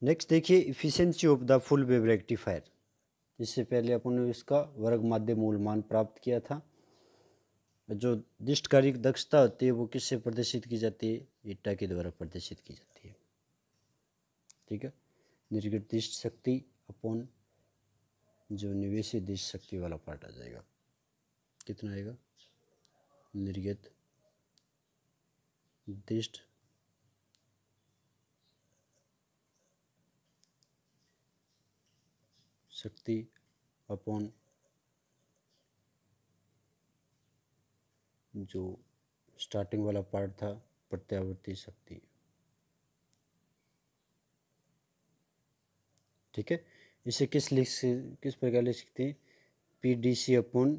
Next देखिए efficiency of the full wave rectifier. इससे पहले अपन ने इसका वर्ग माध्य मूल मान प्राप्त किया था। जो दिष्टकारी दक्षता होती है वो किससे प्रदर्शित की जाती है, ईटा के द्वारा प्रदर्शित की जाती है। ठीक है, निर्गत दिष्ट शक्ति अपॉन जो निवेशित दिष्ट शक्ति वाला पार्ट आ जाएगा, कितना आएगा, निर्गत दिष्ट शक्ति अपॉन जो स्टार्टिंग वाला पार्ट था प्रत्यावर्ती शक्ति। ठीक है, इसे किस प्रकार लिख सकते हैं, P D C upon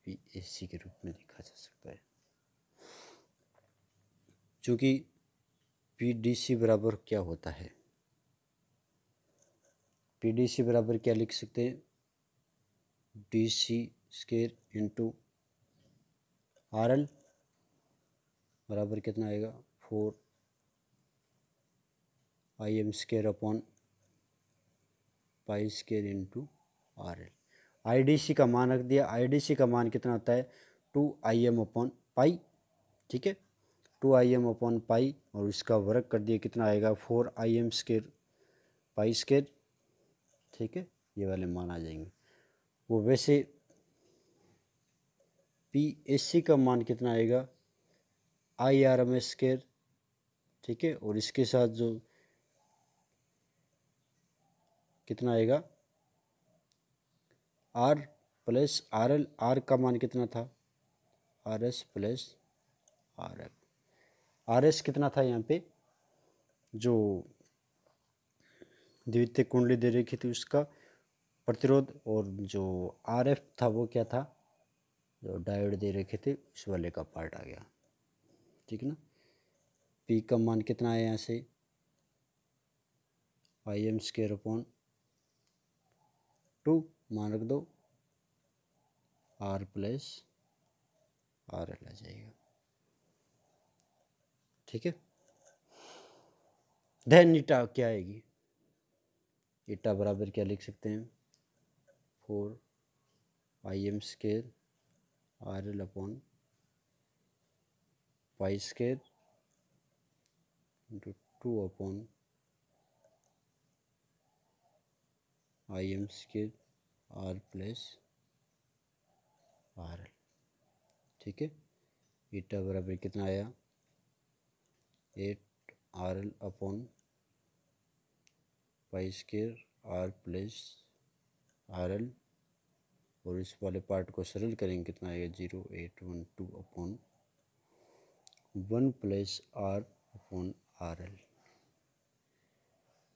P A C के रूप में लिखा जा सकता है। चूँकि पी डी सी बराबर क्या होता है, पी डी सी बराबर क्या लिख सकते हैं, D C square into R L बराबर कितना आएगा, 4 I M square upon pi square into R L. I D C का मान रख दिया, आई डी सी का मान कितना होता है, 2 आई एम अपॉन पाई। ठीक है, 2 आई एम अपॉन पाई और इसका वर्ग कर दिया, कितना आएगा, 4 I M square pi square. ठीक है, ये वाले मान आ जाएंगे। वो वैसे पी एस सी का मान कितना आएगा, I R M S square. ठीक है, और इसके साथ जो कितना आएगा, R plus R L. R का मान कितना था, R S plus R F. R S कितना था यहाँ पे, जो द्वितीय कुंडली दे रखी थी उसका प्रतिरोध, और जो आर एफ था वो क्या था, जो डायोड दे रखे थे उस वाले का पार्ट आ गया। ठीक है ना, पी का मान कितना है यहाँ से, आई एम स्केयर अपॉन 2 मान रख दो, आर प्लस आर एल आ जाएगा। ठीक है, धन ईटा क्या आएगी, ईटा बराबर क्या लिख सकते हैं, 4 I M square R L upon pi square into 2 upon I M square R plus R L. ठीक है, ईटा बराबर कितना आया, 8 R L upon pi square R plus R L, और इस वाले पार्ट को सरल करेंगे, कितना आएगा, 0812 upon 1 plus R upon R L.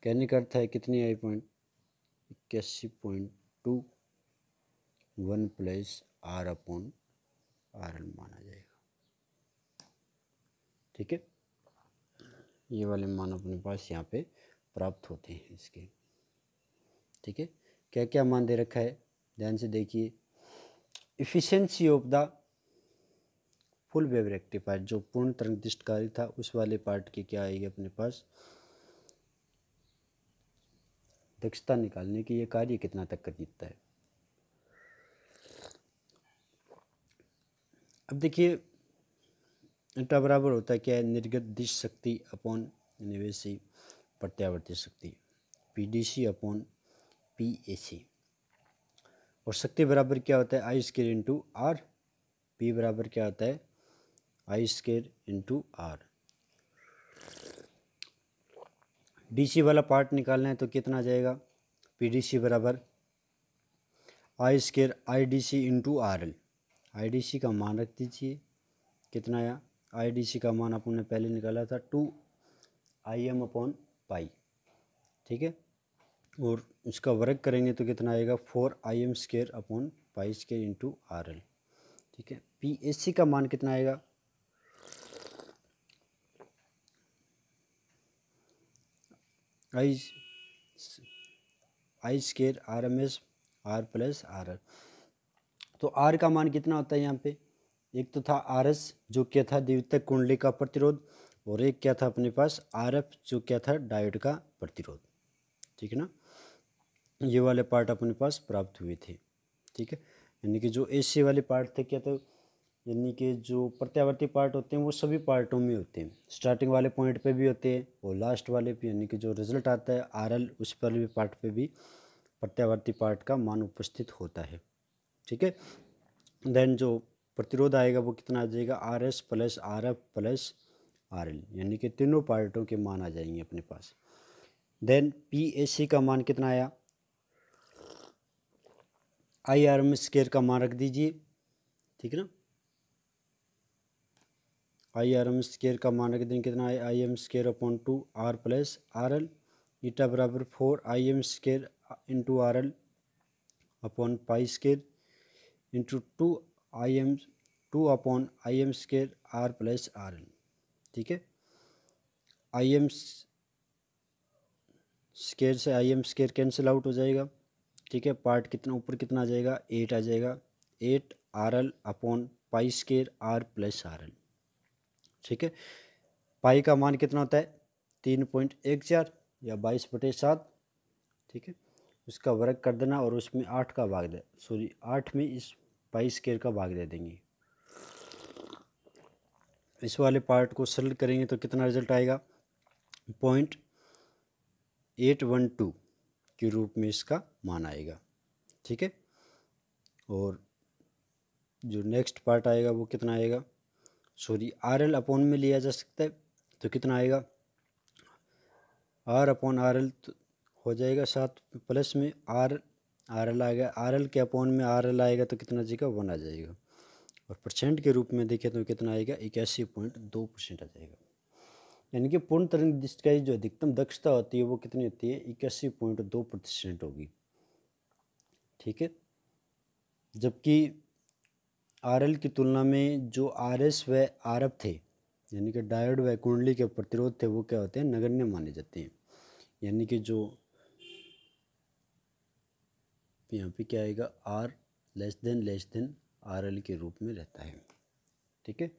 कहने का अर्थ है कितनी आई point, 81.2 1 plus R upon R L माना जाएगा। ठीक है, ये वाले मान अपने पास यहाँ पे प्राप्त होते हैं इसके। ठीक है, क्या क्या मान दे रखा है, ध्यान से देखिए। Efficiency of the full wave rectifier, जो पूर्ण तरंग दिष्टकारी था उस वाले पार्ट की क्या आएगी अपने पास, दक्षता निकालने की, ये कार्य कितना तक कर जीतता है। अब देखिए ईटा बराबर होता है क्या है, निर्गत दिश शक्ति अपॉन निवेशी प्रत्यावर्ती शक्ति, P D C upon P A C. और शक्ति बराबर क्या होता है, आई स्केयर इंटू आर। पी बराबर क्या होता है, I square into R. D C वाला पार्ट निकालना है तो कितना आ जाएगा, पी डी सी बराबर I square I D C into R L. I D C का मान रख दीजिए, कितना आया, आई डी सी का मान अपन ने पहले निकाला था 2 आई एम अपॉन पाई। ठीक है, और इसका वर्ग करेंगे तो कितना आएगा, 4 I M square upon pi square into R L. ठीक है, पी एस सी का मान कितना आएगा, I square R M S R plus R L. तो आर का मान कितना होता है यहाँ पे, एक तो था आर एस जो क्या था द्वितीयक कुंडली का प्रतिरोध, और एक क्या था अपने पास आर एफ, जो क्या था डायोड का प्रतिरोध। ठीक है ना, ये वाले पार्ट अपने पास प्राप्त हुए थे। ठीक है, यानी कि जो एसी वाले पार्ट थे क्या थे, यानी कि जो प्रत्यावर्ती पार्ट होते हैं वो सभी पार्टों में होते हैं, स्टार्टिंग वाले पॉइंट पे भी होते हैं और लास्ट वाले पे, यानी कि जो रिजल्ट आता है आर एल उस पर भी पार्ट पे भी प्रत्यावर्ती पार्ट का मान उपस्थित होता है। ठीक है, देन जो प्रतिरोध आएगा वो कितना आ जाएगा, are S plus R F plus R L, यानी कि तीनों पार्टों के मान आ जाएंगे अपने पास। देन पी ए सी का मान कितना आया, आई आर एम स्क्वायर का मान रख दीजिए। ठीक है ना, आई आर एम स्क्वायर का मान रख देंगे कितना है, I M square upon 2 R plus R L, eta बराबर 4 I M square into R L upon pi square into 2 I M 2 upon I M square R plus R L. ठीक है, I M square से I M square cancel out हो जाएगा। ठीक है, part कितना ऊपर कितना आ जाएगा, 8 आ जाएगा, 8 R L upon pi square R plus R L. ठीक है, पाई का मान कितना होता है 3.14 या 22/7। ठीक है, उसका वर्ग कर देना और उसमें 8 का भाग दे, सॉरी 8 में इस पाई स्क्वायर का भाग दे देंगे। इस वाले पार्ट को सरल करेंगे तो कितना रिजल्ट आएगा, 0.812 के रूप में इसका मान आएगा। ठीक है, और जो नेक्स्ट पार्ट आएगा वो कितना आएगा, सॉरी आर एल अपॉन में लिया जा सकता है तो कितना आएगा, आर अपॉन आर एल हो जाएगा 7 प्लस में आर एल आएगा, आर एल के अपॉन में आर एल आएगा तो कितना जाएगा 1 आ जाएगा, और परसेंट के रूप में देखें तो कितना आएगा 81.2% आ जाएगा। यानी कि पूर्ण तरंग दैर्ध्य की जो अधिकतम दक्षता होती है वो कितनी होती है, 81.2% होगी। ठीक है, जबकि आर एल की तुलना में जो आर एस व आर एफ थे, यानी कि डायोड व कुंडली के प्रतिरोध थे, वो क्या होते हैं, नगण्य माने जाते हैं। यानी कि जो यहाँ पे क्या आएगा, R less than R L के रूप में रहता है। ठीक है,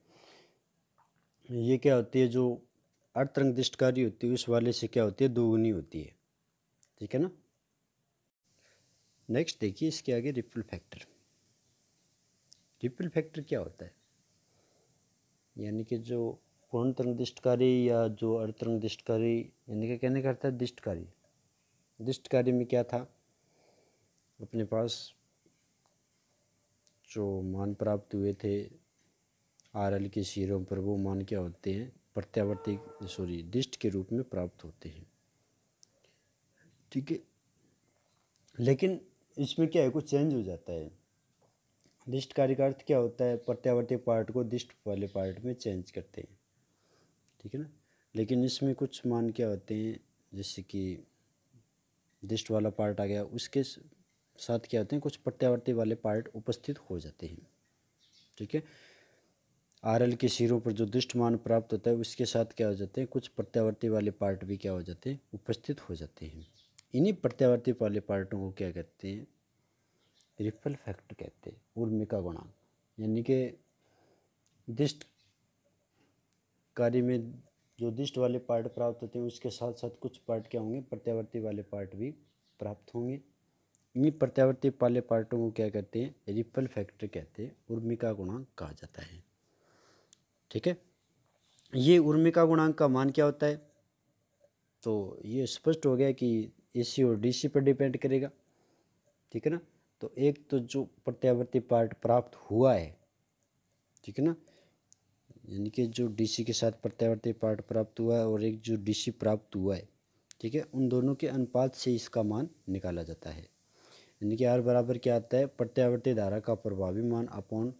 ये क्या होती है, जो अर्ध तरंग दैर्ध्य होती है उस वाले से क्या होती है, दोगुनी होती है। ठीक है ना, नेक्स्ट देखिए इसके आगे रिपल फैक्टर। रिपल फैक्टर क्या होता है, यानी कि जो पूर्ण तरंग दैर्ध्य या जो अर्ध तरंग दैर्ध्य, यानी कि कहने का अर्थ है दैर्ध्य में क्या था, अपने पास जो मान प्राप्त हुए थे आर एल के सिरों पर, वो मान क्या होते हैं, प्रत्यावर्ती दैर्ध्य के रूप में प्राप्त होते हैं। ठीक है, लेकिन इसमें क्या है, कुछ चेंज हो जाता है। दैर्ध्य का अर्थ क्या होता है, प्रत्यावर्ती पार्ट को दैर्ध्य वाले पार्ट में चेंज करते हैं। ठीक है ना, लेकिन इसमें कुछ मान क्या होते हैं, जैसे कि दैर्ध्य वाला पार्ट आ गया, उसके साथ क्या होते हैं, कुछ प्रत्यावर्ती वाले पार्ट उपस्थित हो जाते हैं। ठीक है, आर एल के सिरों पर जो दैर्ध्य मान प्राप्त होता है उसके साथ क्या हो जाते हैं, कुछ प्रत्यावर्ती वाले पार्ट भी क्या हो जाते हैं, उपस्थित हो जाते हैं। इन्हीं प्रत्यावर्ती वाले पार्टों को क्या कहते हैं, रिपल फैक्टर कहते हैं, ऊर्मिका गुणांक। यानी कि दैर्ध्य कार्य में जो दैर्ध्य वाले पार्ट प्राप्त होते हैं उसके साथ साथ कुछ पार्ट क्या होंगे, प्रत्यावर्ती वाले पार्ट भी प्राप्त होंगे। इन्हीं प्रत्यावर्ती वाले पार्टों को क्या कहते हैं, रिपल फैक्टर कहते हैं, ऊर्मिका गुणांक कहा जाता है। ठीक है, ये ऊर्मिका गुणांक का मान क्या होता है, तो ये स्पष्ट हो गया कि एसी और डीसी पर डिपेंड करेगा। ठीक है ना, तो एक तो जो प्रत्यावर्ती पार्ट प्राप्त हुआ है, ठीक है ना, यानी कि जो डीसी के साथ प्रत्यावर्ती पार्ट प्राप्त हुआ है और एक जो डीसी प्राप्त हुआ है, ठीक है, उन दोनों के अनुपात से इसका मान निकाला जाता है। यानी कि आर बराबर क्या आता है, प्रत्यावर्ती धारा का प्रभावी मान अपॉन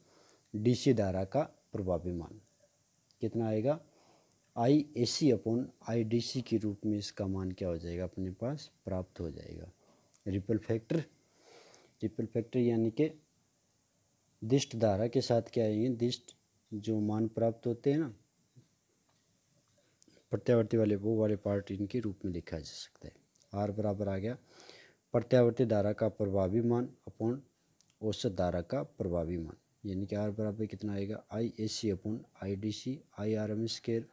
डीसी धारा का प्रभावी मान, कितना आएगा, I A C upon I D सी के रूप में इसका मान क्या हो जाएगा, अपने पास प्राप्त हो जाएगा। रिपल फैक्टर यानी कि दैर्ध्य धारा के साथ क्या आएंगे, दैर्ध्य जो मान प्राप्त होते हैं ना प्रत्यावर्ती वाले, वो वाले पार्ट इनके रूप में लिखा जा सकता है। आर बराबर आ गया प्रत्यावर्ती धारा का प्रभावी मान अपॉन औसत धारा का प्रभावी मान, यानी कि आर बराबर कितना आएगा, I A C upon I D C, I R M square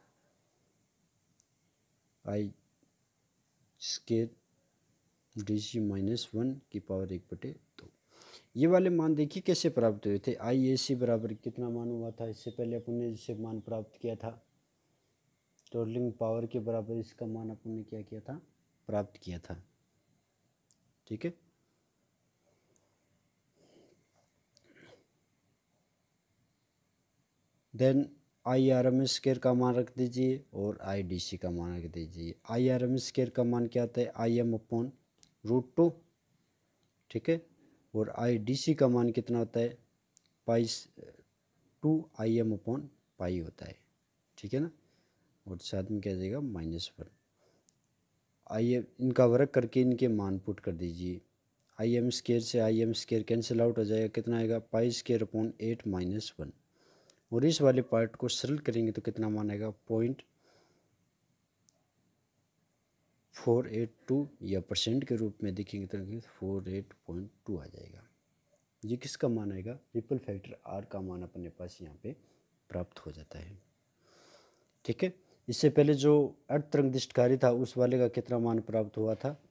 I square DC -1 की पावर 1/2। ये वाले मान देखिए कैसे प्राप्त हुए थे। IAC बराबर कितना मान हुआ था, इससे पहले अपन ने जिससे मान प्राप्त किया था टोटलिंग पावर के बराबर इसका मान अपन ने क्या किया था, प्राप्त किया था। ठीक है, देन IRMS स्केयर का मान रख दीजिए और IDC का मान रख दीजिए। IRMS स्केयर का मान क्या आता है, IM/√2। ठीक है, और IDC का मान कितना होता है, π/2 होता है। ठीक है ना, और साथ में क्या जाएगा -1। आइए इनका वर्ग करके इनके मान पुट कर दीजिए। IM स्केयर से IM स्केयर कैंसिल आउट हो जाएगा, कितना आएगा π²/8 -1। और इस वाले पार्ट को सरल करेंगे तो कितना मान आएगा 0.482 या परसेंट के रूप में देखेंगे तो 48.2 आ जाएगा। ये किसका मान आएगा, रिपल फैक्टर R का मान अपने पास यहाँ पे प्राप्त हो जाता है। ठीक है, इससे पहले जो अर्ध तरंगदिष्टकारी था उस वाले का कितना मान प्राप्त हुआ था,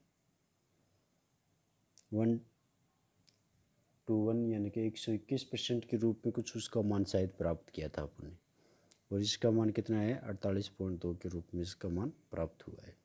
1:1 यानी कि 121% के रूप में कुछ उसका मान शायद प्राप्त किया था आपने, और इसका मान कितना है 48.2 के रूप में इसका मान प्राप्त हुआ है।